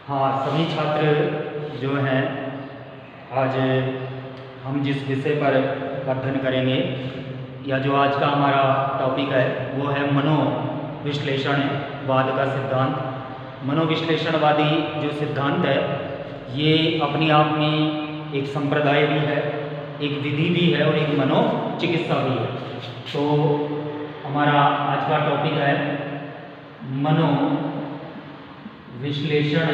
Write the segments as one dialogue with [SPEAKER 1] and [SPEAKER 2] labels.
[SPEAKER 1] हाँ, सभी छात्र जो हैं, आज हम जिस विषय पर अध्ययन करेंगे या जो आज का हमारा टॉपिक है वो है मनोविश्लेषणवाद का सिद्धांत। मनोविश्लेषणवादी जो सिद्धांत है ये अपने आप में एक संप्रदाय भी है, एक विधि भी है और एक मनोचिकित्सा भी है। तो हमारा आज का टॉपिक है मनोविश्लेषण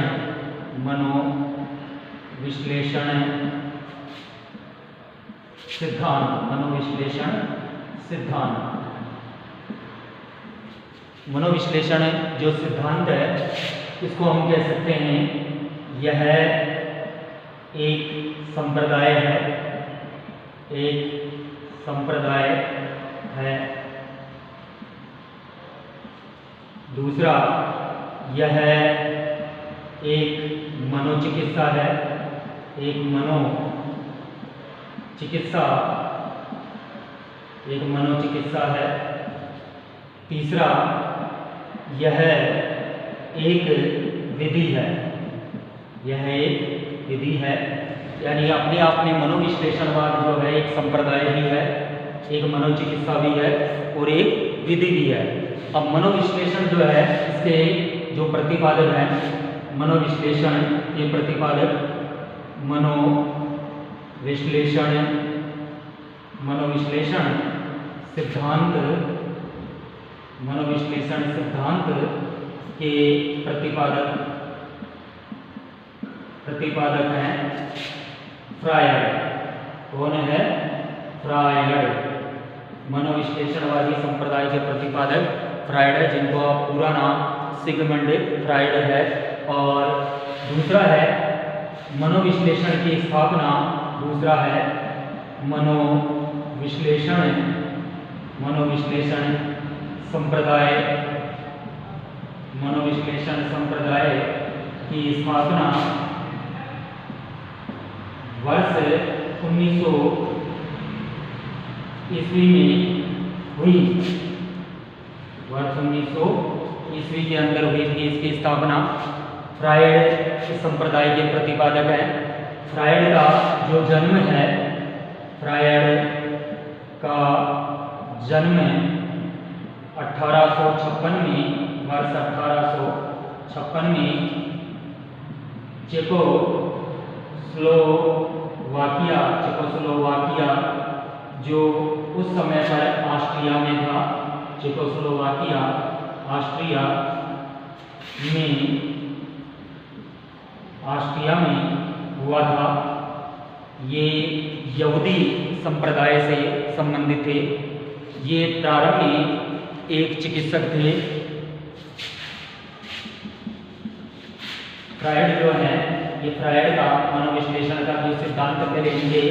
[SPEAKER 1] सिद्धांत। मनोविश्लेषण सिद्धांत, मनोविश्लेषण जो सिद्धांत है इसको हम कह सकते हैं यह एक संप्रदाय है, दूसरा यह एक मनोचिकित्सा है, तीसरा यह एक विधि है, यानी अपने आप में मनोविश्लेषणवाद जो है एक संप्रदाय भी है, एक मनोचिकित्सा भी है और एक विधि भी है। अब मनोविश्लेषण जो है इसके जो प्रतिपादक हैं, मनोविश्लेषण के प्रतिपादक मनोविश्लेषण सिद्धांत के प्रतिपादक हैं फ्रायड। कौन है? फ्रायड। मनोविश्लेषणवादी संप्रदाय के प्रतिपादक फ्रायड है, जिनको पूरा नाम सिगमंड फ्रायड है। और दूसरा है मनोविश्लेषण की स्थापना, दूसरा है मनोविश्लेषण संप्रदाय की स्थापना वर्ष 1900 ईस्वी में हुई। वर्ष 1900 ईस्वी के अंदर हुई थी इसकी स्थापना। फ्रायड इस संप्रदाय के प्रतिपादक हैं। फ्रायड का जो जन्म है, फ्रायड का जन्म 1856 में, वर्ष 1856 में चेकोस्लोवाकिया जो उस समय पर ऑस्ट्रिया में था, चेकोस्लोवाकिया ऑस्ट्रिया में हुआ था। ये यहूदी संप्रदाय से संबंधित थे। ये प्रारंभ में एक चिकित्सक थे। फ्रायड जो है, ये फ्रायड का मनोविश्लेषण का जो सिद्धांत, पहले इनके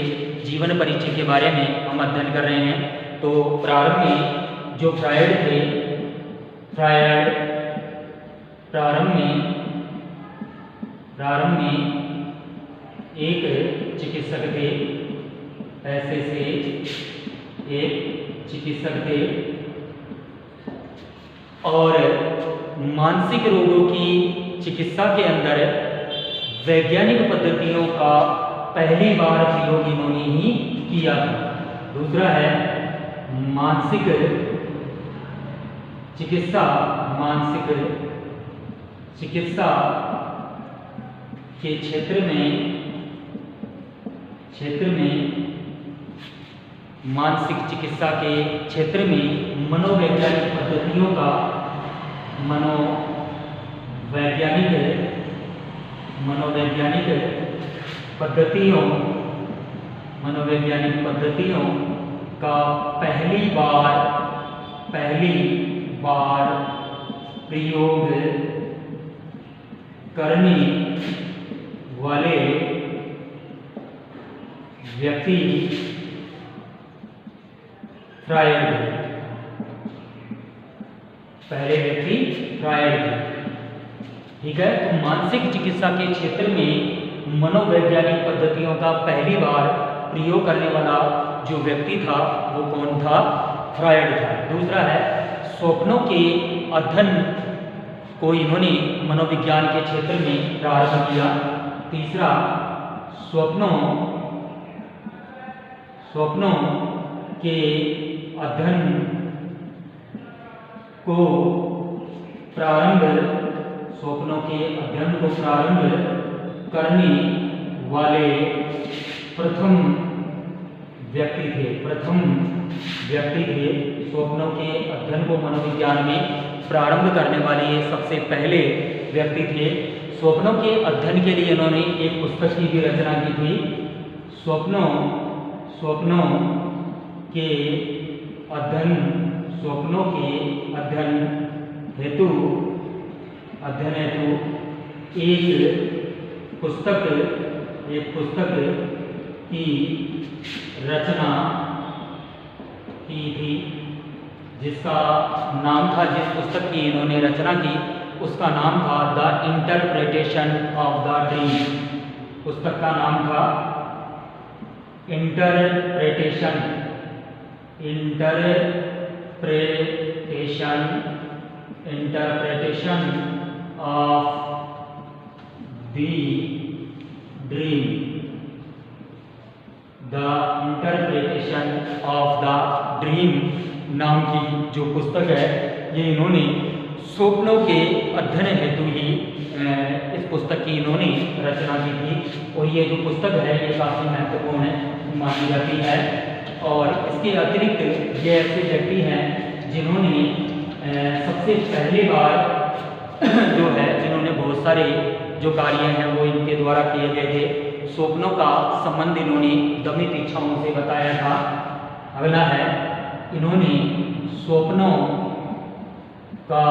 [SPEAKER 1] जीवन परिचय के बारे में हम अध्ययन कर रहे हैं। तो प्रारंभ में जो फ्रायड थे, प्रारंभ में एक चिकित्सक थे, पैसे से एक चिकित्सक थे और मानसिक रोगों की चिकित्सा के अंदर वैज्ञानिक पद्धतियों का पहली बार प्रयोग इन्होंने ही किया था। दूसरा है मानसिक चिकित्सा के क्षेत्र में मानसिक चिकित्सा के क्षेत्र में मनोवैज्ञानिक पद्धतियों का मनोवैज्ञानिक पद्धतियों का पहली बार प्रयोग करने वाले व्यक्ति फ्रायड थे। ठीक है, तो मानसिक चिकित्सा के क्षेत्र में मनोवैज्ञानिक पद्धतियों का पहली बार प्रयोग करने वाला जो व्यक्ति था वो कौन था? फ्रायड था। दूसरा है स्वप्नों के अध्ययन को इन्होंने मनोविज्ञान के क्षेत्र में प्रारंभ किया। तीसरा, स्वप्नों के अध्ययन को प्रारंभ करने वाले प्रथम व्यक्ति थे। स्वप्नों के अध्ययन को मनोविज्ञान में प्रारंभ करने वाले ये सबसे पहले व्यक्ति थे। स्वप्नों के अध्ययन के लिए इन्होंने एक पुस्तक की भी रचना की थी। स्वप्नों के अध्ययन हेतु एक पुस्तक की रचना की थी, जिसका नाम था, जिस पुस्तक की इन्होंने रचना की उसका नाम था the interpretation of the dream. पुस्तक का नाम था interpretation of the dream. The interpretation of the dream नाम की जो पुस्तक है, ये इन्होंने स्वप्नों के अध्ययन हेतु ही इस पुस्तक की इन्होंने रचना की थी। और ये जो पुस्तक है ये काफ़ी महत्वपूर्ण मानी जाती है। और इसके अतिरिक्त ये ऐसे व्यक्ति हैं जिन्होंने सबसे पहली बार जिन्होंने बहुत सारे जो कार्य हैं वो इनके द्वारा किए गए थे। स्वप्नों का संबंध इन्होंने दमित इच्छाओं से बताया था। अगला है, इन्होंने स्वप्नों का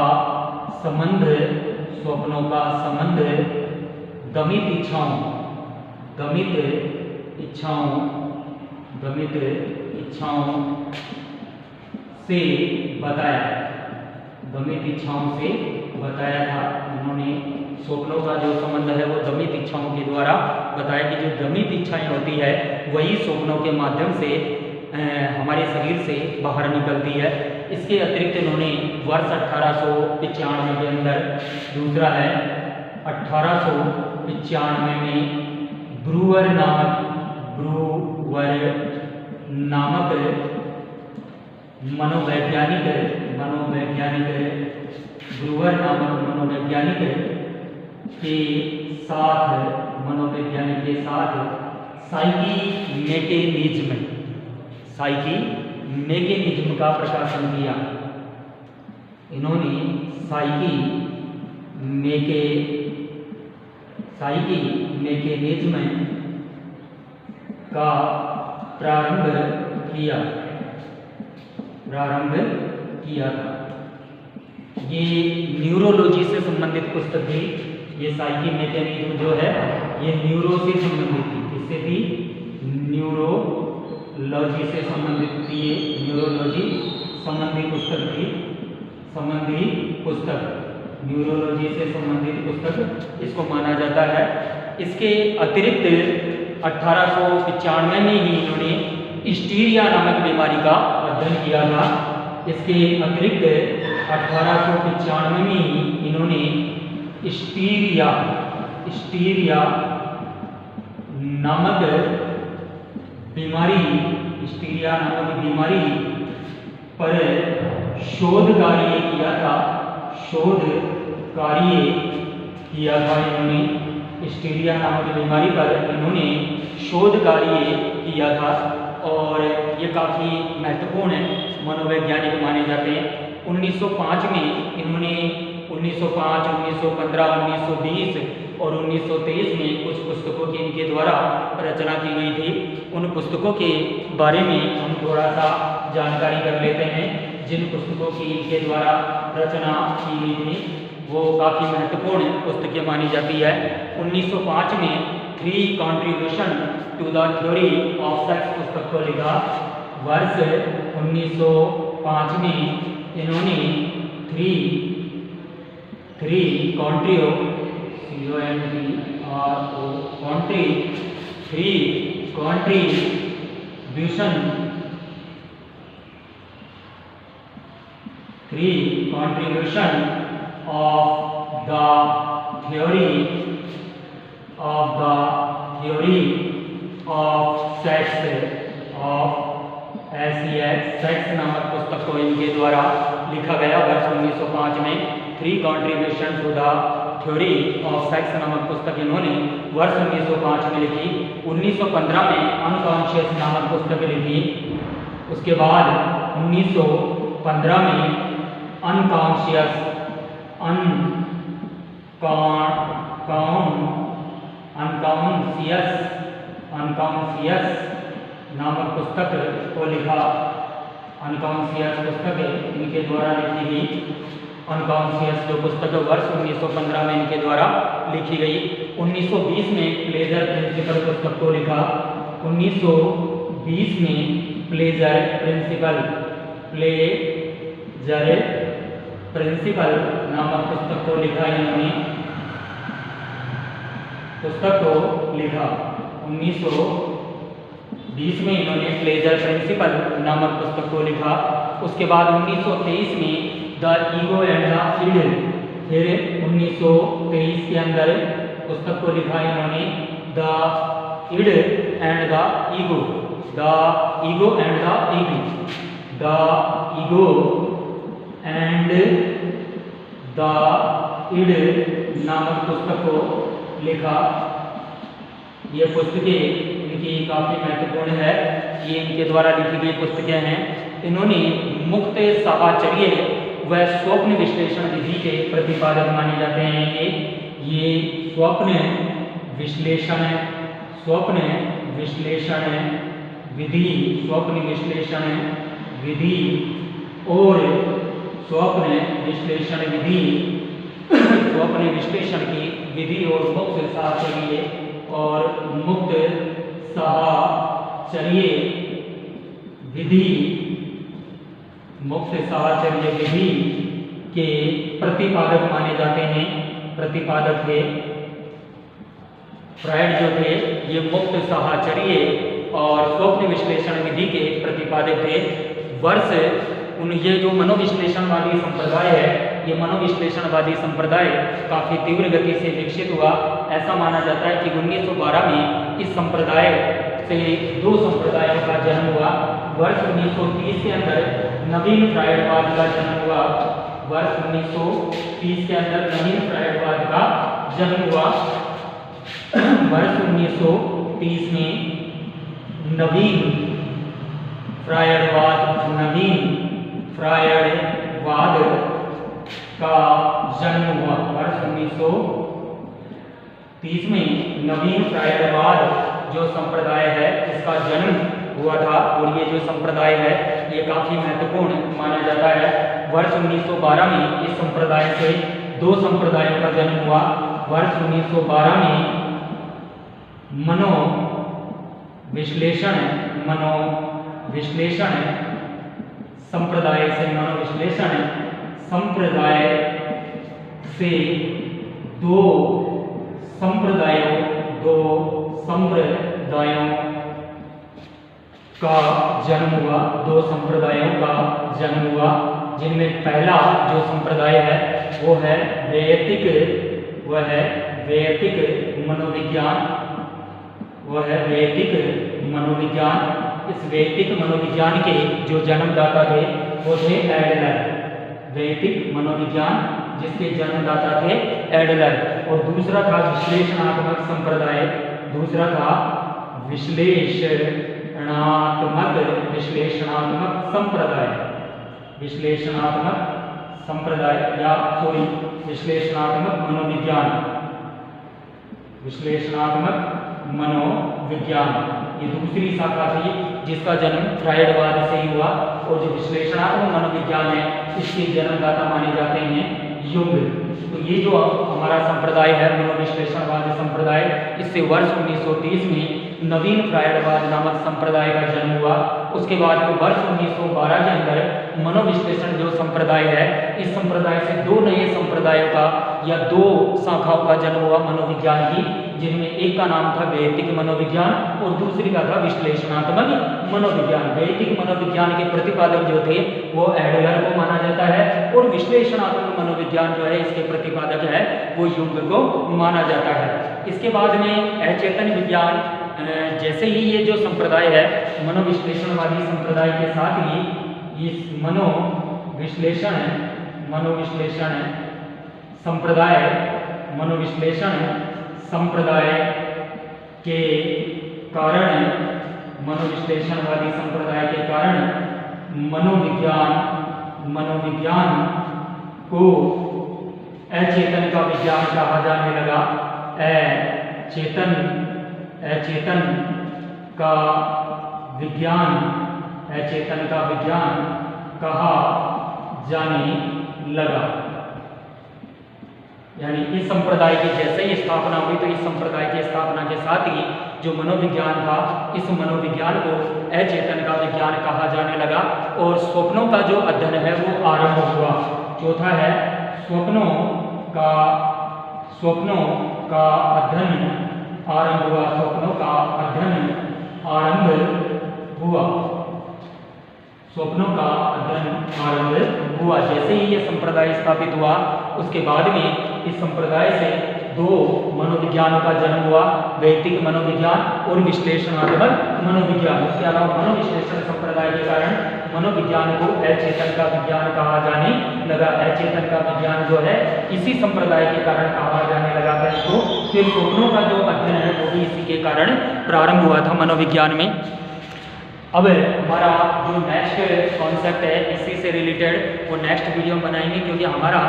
[SPEAKER 1] संबंध दमित इच्छाओं से बताया था। उन्होंने स्वप्नों का जो संबंध है वो दमित इच्छाओं के द्वारा बताया कि जो दमित इच्छाएं होती है वही स्वप्नों के माध्यम से हमारे शरीर से बाहर निकलती है। इसके अतिरिक्त इन्होंने वर्ष 1895 के अंदर, दूसरा है 1895 में ब्रूअर नामक मनोवैज्ञानिक के साथ साइकी मैकेनिज्म का प्रकाशन किया। इन्होंने साइकी मैकेनिज्म का प्रारंभ किया था। ये न्यूरोलॉजी से संबंधित पुस्तक थी। ये साइकी मैकेनिज्म जो है ये न्यूरो से संबंधित थी। इससे भी न्यूरोलॉजी से संबंधित थी। न्यूरोलॉजी संबंधी पुस्तक न्यूरोलॉजी से संबंधित पुस्तक इसको माना जाता है। इसके अतिरिक्त 1895 में ही इन्होंने हिस्टीरिया नामक बीमारी का अध्ययन किया था। इसके अतिरिक्त 1895 में ही इन्होंने हिस्टीरिया नामक बीमारी पर शोध कार्य किया था। इन्होंने हिस्टीरिया नामक बीमारी पर इन्होंने शोध कार्य किया था और ये काफ़ी महत्वपूर्ण मनोवैज्ञानिक माने जाते हैं। 1905 में इन्होंने 1905, 1915, 1920 और 1923 में कुछ पुस्तकों की इनके द्वारा रचना की गई थी। उन पुस्तकों के बारे में हम थोड़ा सा जानकारी कर लेते हैं। जिन पुस्तकों की इनके द्वारा रचना की गई थी वो काफ़ी महत्वपूर्ण पुस्तकें मानी जाती है। 1905 में 3 contribution to the theory of sex पुस्तक को लिखा। वर्ष 1905 में इन्होंने 3 contribution of the theory of sex नामक पुस्तक को इनके द्वारा लिखा गया वर्ष 1905 में। 3 contribution to the theory of sex नामक पुस्तक इन्होंने वर्ष 1905 में लिखी। 1915 में अनकॉन्शियस नामक पुस्तक लिखी। उसके बाद 1915 में अनकॉन्शियस नामक पुस्तक को लिखा। अनकॉन्शियस पुस्तक इनके द्वारा लिखी गई। अनकॉन्शियस जो पुस्तक वर्ष 1915 में इनके द्वारा लिखी गई। 1920 में प्लेजर प्रिंसिपल पुस्तक को लिखा। 1920 में प्लेजर प्रिंसिपल नामक पुस्तक को लिखा। इन्होंने पुस्तक को लिखा 1920 में इन्होंने प्लेजर प्रिंसिपल नामक पुस्तक को लिखा। उसके बाद 1923 में the ego and the id, फिर 1923 के अंदर पुस्तक को लिखा इन्होंने the id and the ego, the ego and the id, the ego and the id नामक पुस्तक को लिखा। ये पुस्तकें इनकी काफ़ी महत्वपूर्ण है। ये इनके द्वारा लिखी गई पुस्तकें हैं। इन्होंने मुक्त साहचर्य व स्वप्न विश्लेषण विधि के प्रतिपादक माने जाते हैं। ये स्वप्न विश्लेषण विधि और स्वप्न विश्लेषण की विधि और मुक्त साहचर्य विधि के प्रतिपादक माने जाते हैं। प्रतिपादक थे फ्रायड जो थे, ये मुक्त साहचर्य और स्वप्न विश्लेषण विधि के प्रतिपादक थे। ये जो मनोविश्लेषणवादी संप्रदाय है, ये मनोविश्लेषणवादी संप्रदाय काफ़ी तीव्र गति से विकसित हुआ। ऐसा माना जाता है कि 1912 में इस संप्रदाय से 2 संप्रदायों का जन्म हुआ। वर्ष 1930 के अंदर नवीन फ्रायडवाद का जन्म हुआ। वर्ष 1930 के अंदर नवीन फ्रायडवाद का जन्म हुआ। वर्ष 1930 में नवीन फ्रायडवाद का जन्म हुआ। वर्ष 1930 में नवीन फ्रायडवाद जो संप्रदाय है इसका जन्म हुआ था। और ये जो संप्रदाय है ये काफ़ी महत्वपूर्ण माना जाता है। वर्ष 1912 में इस संप्रदाय से 2 संप्रदायों का जन्म हुआ। वर्ष 1912 में मनोविश्लेषण संप्रदाय से 2 संप्रदायों का जन्म हुआ। 2 संप्रदायों का जन्म हुआ, जिनमें पहला जो संप्रदाय है वो है वैयक्तिक मनोविज्ञान। इस वैयक्तिक मनोविज्ञान के जो जन्मदाता थे वो थे एडलर। वैयक्तिक मनोविज्ञान जिसके जन्मदाता थे एडलर। और दूसरा था विश्लेषणात्मक संप्रदाय। विश्लेषणात्मक मनोविज्ञान ये दूसरी शाखा थी जिसका जन्म फ्रायडवाद से ही हुआ। और जो विश्लेषणात्मक मनोविज्ञान है इसके जन्मदाता माने जाते हैं युंग। तो ये जो हमारा संप्रदाय है मनोविश्लेषणवाद संप्रदाय, इससे वर्ष 1930 में नवीन फ्रायडवाद नामक संप्रदाय का जन्म हुआ। उसके बाद वर्ष 1912 के अंदर मनोविश्लेषण जो संप्रदाय है इस संप्रदाय से 2 नए संप्रदायों का या 2 शाखाओं का जन्म हुआ मनोविज्ञान की, जिनमें एक का नाम था वैयक्तिक मनोविज्ञान और दूसरी का था विश्लेषणात्मक मनोविज्ञान। वैयक्तिक मनोविज्ञान के प्रतिपादक जो थे वो एडलर को माना जाता है और विश्लेषणात्मक मनोविज्ञान जो है इसके प्रतिपादक है वो युंग को माना जाता है। इसके बाद में अचेतन विज्ञान, जैसे ही ये जो संप्रदाय है मनोविश्लेषणवादी संप्रदाय के साथ ही इस मनोविश्लेषण संप्रदाय के कारण, मनोविश्लेषणवादी संप्रदाय के कारण मनोविज्ञान को अचेतन का विज्ञान कहा जाने लगा। अचेतन का विज्ञान कहा जाने लगा। यानी इस संप्रदाय की जैसे ही स्थापना हुई तो इस संप्रदाय की स्थापना के साथ ही जो मनोविज्ञान था, इस मनोविज्ञान को अचेतन का विज्ञान कहा जाने लगा और स्वप्नों का जो अध्ययन है वो आरंभ हुआ। चौथा है स्वप्नों का अध्ययन आरंभ हुआ। स्वप्नों का अध्ययन आरंभ हुआ। जैसे ही ये संप्रदाय स्थापित हुआ उसके बाद में इस संप्रदाय से दो मनोविज्ञानों का जन्म हुआ, वैयक्तिक मनोविज्ञान और विश्लेषणात्मक मनोविज्ञान। उसके अलावा मनोविश्लेषण संप्रदाय के कारण मनोविज्ञान को अचेतन का विज्ञान कहा जाने लगा। अचेतन का विज्ञान जो है इसी संप्रदाय के कारण कहा जाने लगा था इसको। फिर स्वप्नों का जो अध्ययन है वो भी इसी के कारण प्रारंभ हुआ था मनोविज्ञान में। अब हमारा जो नेक्स्ट कॉन्सेप्ट है इसी से रिलेटेड वो नेक्स्ट वीडियो बनाएंगे, क्योंकि हमारा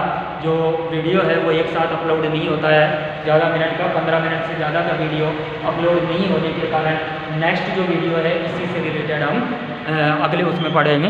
[SPEAKER 1] जो वीडियो है वो एक साथ अपलोड नहीं होता है। ज़्यादा मिनट का 15 मिनट से ज़्यादा का वीडियो अपलोड नहीं होने के कारण नेक्स्ट जो वीडियो है इसी से रिलेटेड हम अगले उसमें पढ़ेंगे।